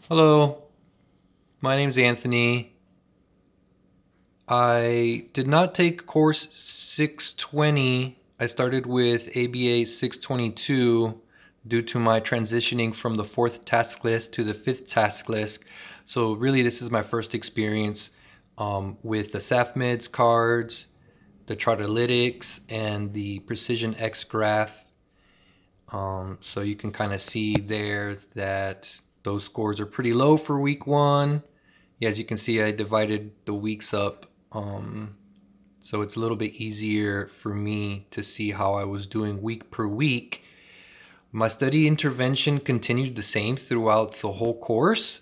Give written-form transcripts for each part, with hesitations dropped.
Hello, my name's Anthony. I did not take course 620. I started with ABA 622 due to my transitioning from the 4th task list to the 5th task list. So really this is my first experience with the SAFMEDS cards, the Chartalytics, and the PrecisionX graph. So you can kind of see there that those scores are pretty low for week 1. Yeah, as you can see, I divided the weeks up, so it's a little bit easier for me to see how I was doing week per week. My study intervention continued the same throughout the whole course.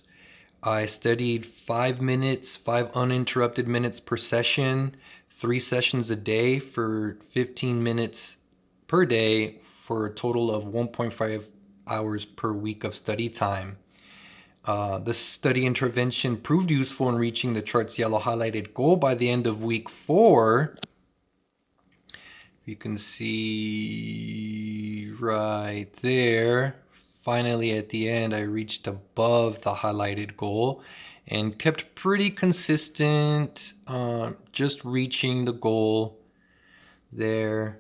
I studied 5 minutes, 5 uninterrupted minutes per session, 3 sessions a day for 15 minutes per day for a total of 1.5 hours per week of study time. The study intervention proved useful in reaching the chart's yellow highlighted goal by the end of week 4. You can see right there, finally at the end I reached above the highlighted goal and kept pretty consistent, just reaching the goal there.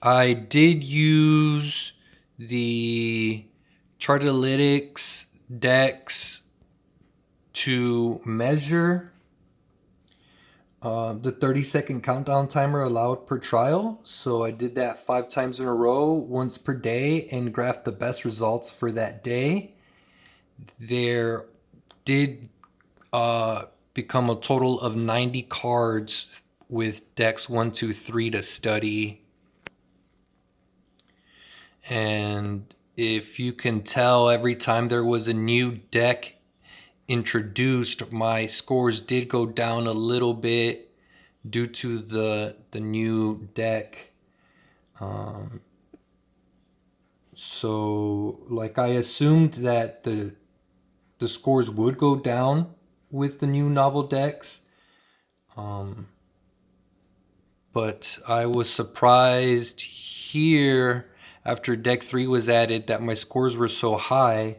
I did use the Chartalytics decks to measure the 30-second countdown timer allowed per trial. So I did that 5 times in a row, once per day, and graphed the best results for that day. There did become a total of 90 cards with decks 1, 2, 3 to study. And if you can tell, every time there was a new deck introduced, my scores did go down a little bit due to the new deck. So like I assumed that the scores would go down with the new novel decks. But I was surprised here after deck 3 was added that my scores were so high,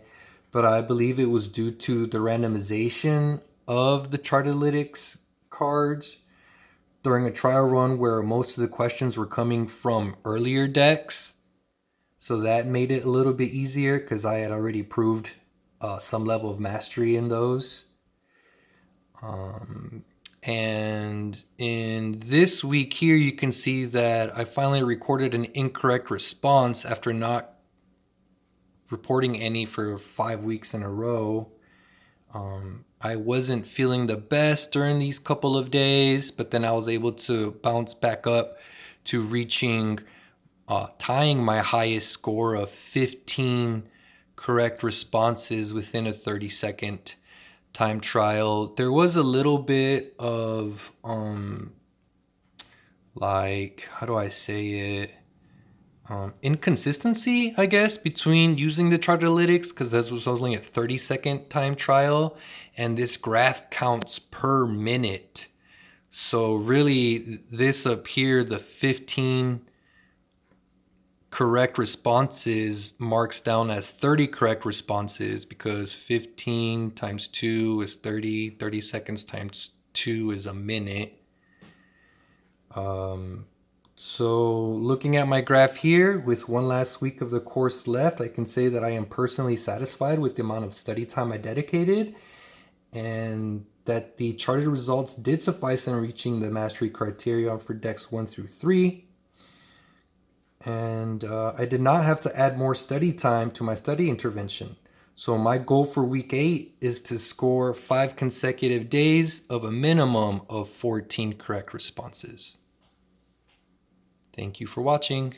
but I believe it was due to the randomization of the Chartalytics cards during a trial run where most of the questions were coming from earlier decks. So that made it a little bit easier because I had already proved some level of mastery in those. And in this week here, you can see that I finally recorded an incorrect response after not reporting any for 5 weeks in a row. I wasn't feeling the best during these couple of days, but then I was able to bounce back up to reaching, tying my highest score of 15 correct responses within a 30-second time trial. There was a little bit of like, how do I say it, inconsistency, I guess, between using the Chartalytics, because this was only a 30-second time trial and this graph counts per minute. So really this up here, the 15 correct responses, marks down as 30 correct responses because 15 times 2 is 30, 30 seconds times 2 is a minute. So looking at my graph here, with one last week of the course left, I can say that I am personally satisfied with the amount of study time I dedicated, and that the charted results did suffice in reaching the mastery criteria for decks 1 through 3. And I did not have to add more study time to my study intervention. So my goal for week 8 is to score 5 consecutive days of a minimum of 14 correct responses. Thank you for watching.